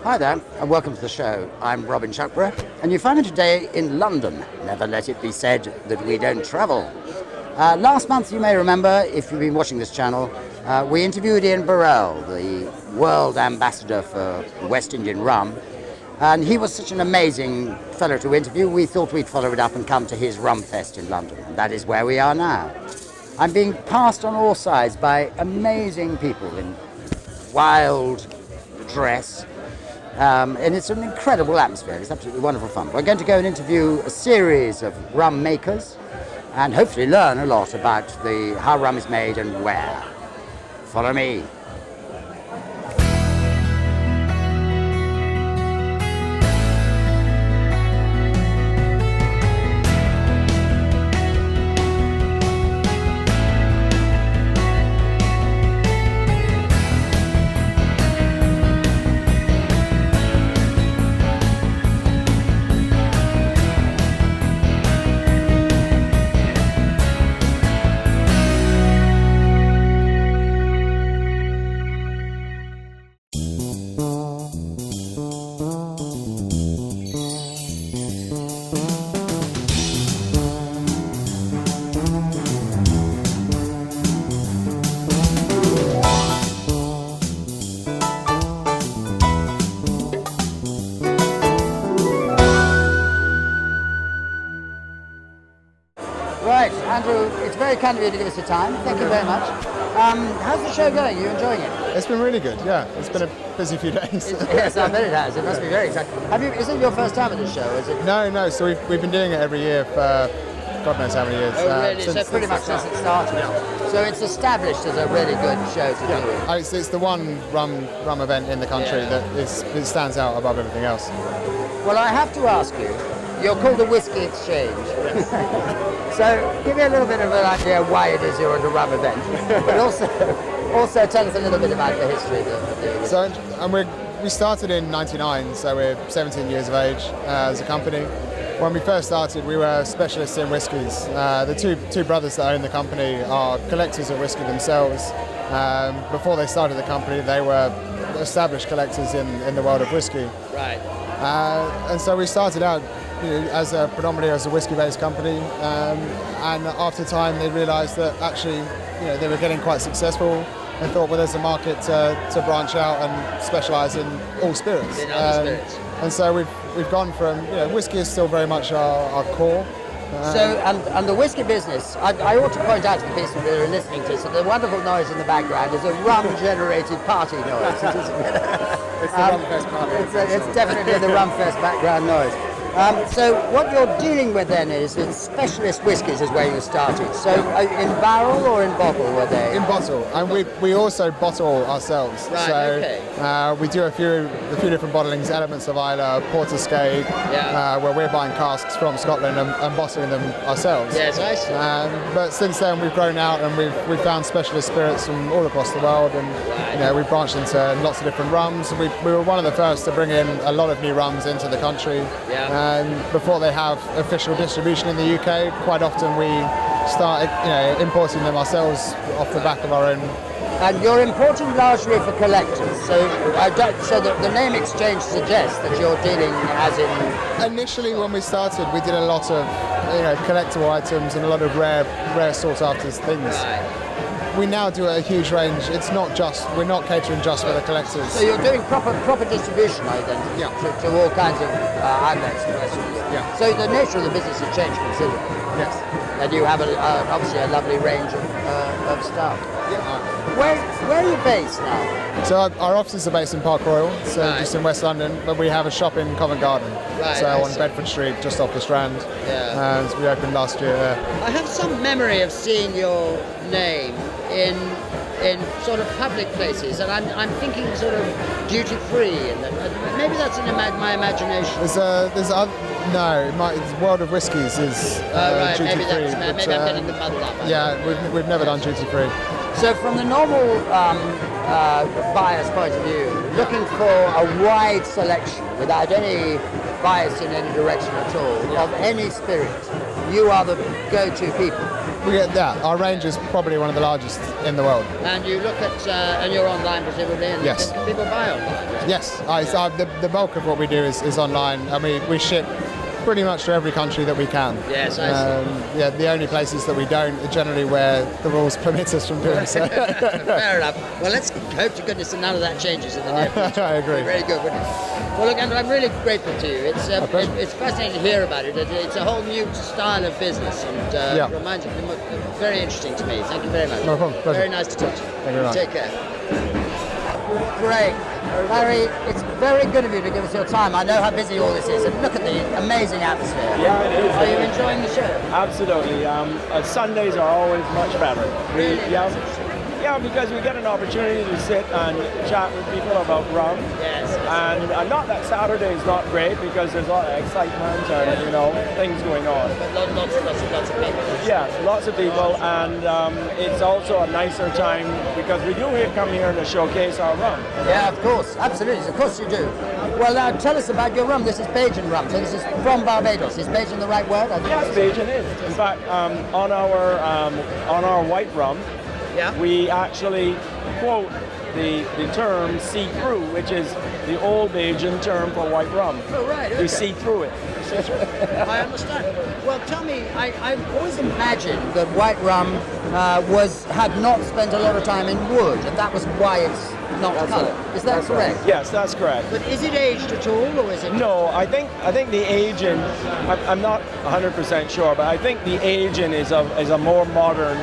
Hi there, and welcome to the show. I'm Robin Chuckborough, and you find me today in London. Never let it be said that we don't travel. Last month, you may remember, if you've been watching this channel, we interviewed Ian Burrell, the world ambassador for West Indian rum, and he was such an amazing fellow to interview, we thought we'd follow it up and come to his Rumfest in London, and that is where we are now. I'm being passed on all sides by amazing people in wild dress, and it's an incredible atmosphere. It's absolutely wonderful fun. We're going to go and interview a series of rum makers and hopefully learn a lot about how rum is made and where. Follow me. Right, Andrew, it's very kind of you to give us your time. Thank you very much. How's the show going? Are you enjoying it? It's been really good, yeah. It's been a busy few days. Yes, I bet it has. It must be very exciting. Is it your first time at this show? Is it? No. So we've been doing it every year for God knows how many years. Oh, really? So pretty much since it started. Yeah. So it's established as a really good show to do. It's the one rum event in the country that it stands out above everything else. Well, I have to ask you. You're called the Whisky Exchange. So give me a little bit of an idea why it is you're at a rum event, but also tell us a little bit about the history of the So, and we started in '99, so we're 17 years of age as a company. When we first started, we were specialists in whiskies. The two brothers that own the company are collectors of whiskey themselves. Before they started the company, they were established collectors in the world of whiskey. Right. And so we started out as predominantly as a whiskey-based company, and after time they realised that actually they were getting quite successful and thought, well, there's a market to branch out and specialise in all spirits. In other spirits. And so we've gone from whiskey is still very much our core. So and the whiskey business, I ought to point out to the people that are listening to this that the wonderful noise in the background is a rum-generated party noise. It's the Rumfest party. It's definitely the Rumfest background noise. So what you're dealing with then is specialist whiskies is where you started. So in barrel or in bottle were they? In bottle, and we also bottle ourselves. Right, so okay. we do a few different bottlings, Elements of Islay, Porterscade, where we're buying casks from Scotland and bottling them ourselves. Yes, I see. But since then we've grown out and we've found specialist spirits from all across the world, and we've branched into lots of different rums. We were one of the first to bring in a lot of new rums into the country. Yeah. Before they have official distribution in the UK, quite often we start importing them ourselves off the back of our own. And you're importing largely for collectors, so the name Exchange suggests that you're dealing as in... Initially when we started we did a lot of collectible items and a lot of rare sought after things. Right. We now do a huge range. It's not just, we're not catering just for the collectors. So you're doing proper distribution, then, yeah. to all kinds of outlets. Yeah. So the nature of the business has changed considerably. Yes. And you have obviously a lovely range of stuff. Yeah. Where are you based now? So our offices are based in Park Royal, so just in West London, but we have a shop in Covent Garden, so on Bedford Street, just off the Strand. Yeah. And we opened last year there. I have some memory of seeing your name in sort of public places, and I'm thinking sort of duty free, and maybe that's in my imagination. World of Whiskies is right, duty maybe free. Maybe I'm getting them muddled up. Yeah, we've never done duty free. So from the normal buyer's point of view, looking for a wide selection without any bias in any direction at all of any spirit, you are the go-to people. our range is probably one of the largest in the world. And you look at, and you're online presumably, and Yes. can people buy online? Yes, the bulk of what we do is online, and we ship pretty much to every country that we can. Yes, I see. Yeah, the only places that we don't are generally where the rules permit us from doing so. Fair enough. Well, let's hope to goodness that none of that changes in the near future. I agree. Very good, wouldn't it? Well, look, Andrew, I'm really grateful to you. It's fascinating to hear about it. It's a whole new style of business, and reminds me, very interesting to me. Thank you very much. No problem. Pleasure. Very nice to talk to you. Thank you very much. Take care. Great. Larry, it's very good of you to give us your time. I know how busy all this is, and look at the amazing atmosphere. Yeah, it is. Are you enjoying the show? Absolutely. Sundays are always much better. Really? Yeah, because we get an opportunity to sit and chat with people about rum. Yes. And not that Saturday is not great because there's a lot of excitement and things going on. But lots of people. Yeah, lots of people, and it's also a nicer time because we do come here to showcase our rum. Yeah, of course, absolutely, of course you do. Well, now tell us about your rum. This is Bajan rum, so this is from Barbados. Is Bajan the right word? Yes, Bajan is. In fact, on our white rum, we actually quote the term "see through," which is the old Bajan term for white rum. Oh, right. Okay. We see through it. I understand. Well, tell me, I've always imagined that white rum had not spent a lot of time in wood, and that was why it's not coloured. Is that correct? Yes, that's correct. But is it aged at all, or is it? No, I think the aging. I'm not 100% sure, but I think the aging is a more modern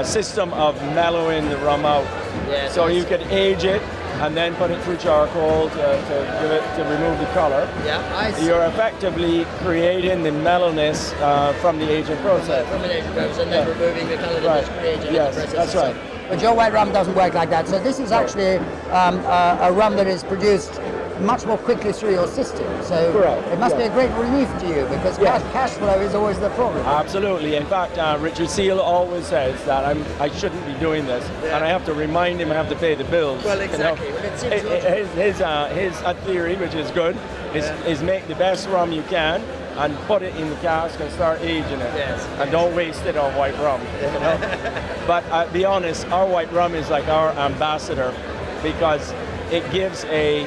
system of mellowing the rum out. Yes, so you could age it and then put it through charcoal to remove the color. Yeah, I see. You're effectively creating the mellowness from the aging process. From an aging process, and then removing the color that is created in the process. That's right. But your white rum doesn't work like that. So this is actually a rum that is produced much more quickly through your system. So it must be a great relief to you because cash flow is always the problem. Absolutely. In fact, Richard Seal always says that I shouldn't be doing this, and I have to remind him I have to pay the bills. Well, exactly. Well, his theory, which is good, is make the best rum you can and put it in the cask and start aging it. Yes. And don't waste it on white rum. But be honest, our white rum is like our ambassador because it gives a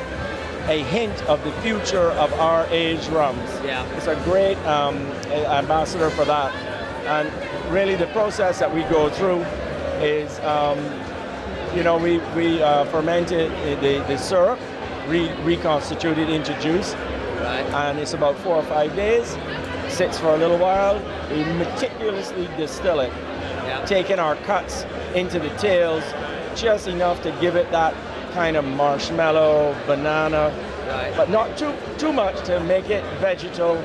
hint of the future of our aged rums. Yeah. It's a great ambassador for that. And really the process that we go through is, we fermented the syrup, reconstitute it into juice. Right. And it's about 4 or 5 days, sits for a little while, we meticulously distill it, taking our cuts into the tails, just enough to give it that kind of marshmallow, banana, but not too much to make it vegetal.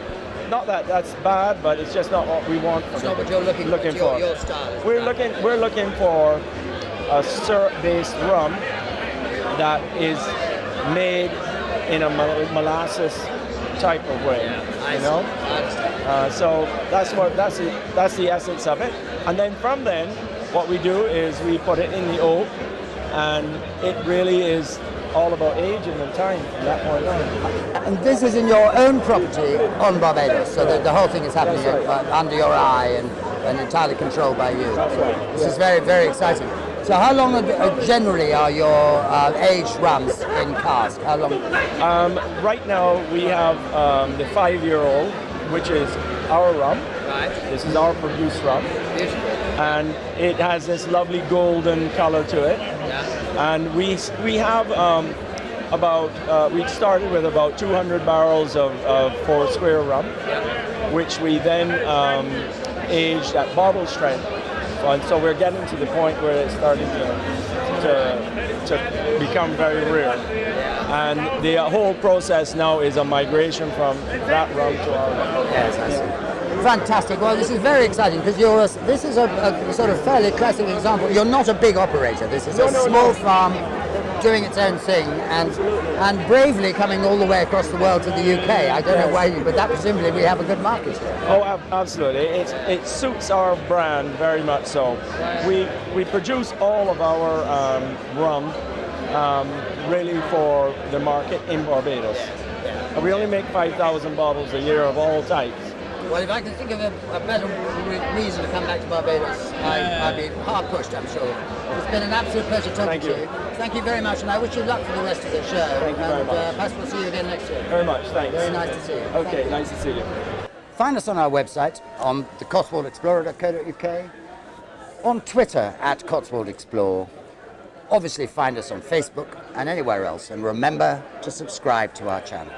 Not that that's bad, but it's just not what we want. It's not what you're looking for. Your style. We're looking for a syrup-based rum that is made in a molasses type of way. So that's the essence of it. And then from then, what we do is we put it in the oak, and it really is all about aging and time from that point on. And this is in your own property on Barbados, so the whole thing is happening under your eye and entirely controlled by you. That's right. This is very, very exciting. So how long generally are your aged rums in cask? How long? Right now we have the 5-year-old, which is our rum. Right. This is our produced rum. Beautiful. And it has this lovely golden color to it. Yeah. And we have we started with about 200 barrels of 4 square rum, which we then aged at bottle strength. And so we're getting to the point where it's starting to become very rare. And the whole process now is a migration from that rum to our rum. Yes, I see. Fantastic. Well, this is very exciting because this is a sort of fairly classic example. You're not a big operator. This is a small farm doing its own thing and bravely coming all the way across the world to the UK. I don't know why, but that presumably we have a good market here. Oh, absolutely. It suits our brand very much so. We produce all of our rum really for the market in Barbados. We only make 5,000 bottles a year of all types. Well, if I could think of a better reason to come back to Barbados, I'd be hard pushed, I'm sure. It's been an absolute pleasure talking to you. Thank you very much, and I wish you luck for the rest of the show. Thank you very much. Perhaps we'll see you again next year. Very much, thanks. Very nice to see you. Okay, nice to see you. Find us on our website, on the cotswoldexplorer.co.uk, on Twitter at Cotswold Explore. Obviously find us on Facebook and anywhere else, and remember to subscribe to our channel.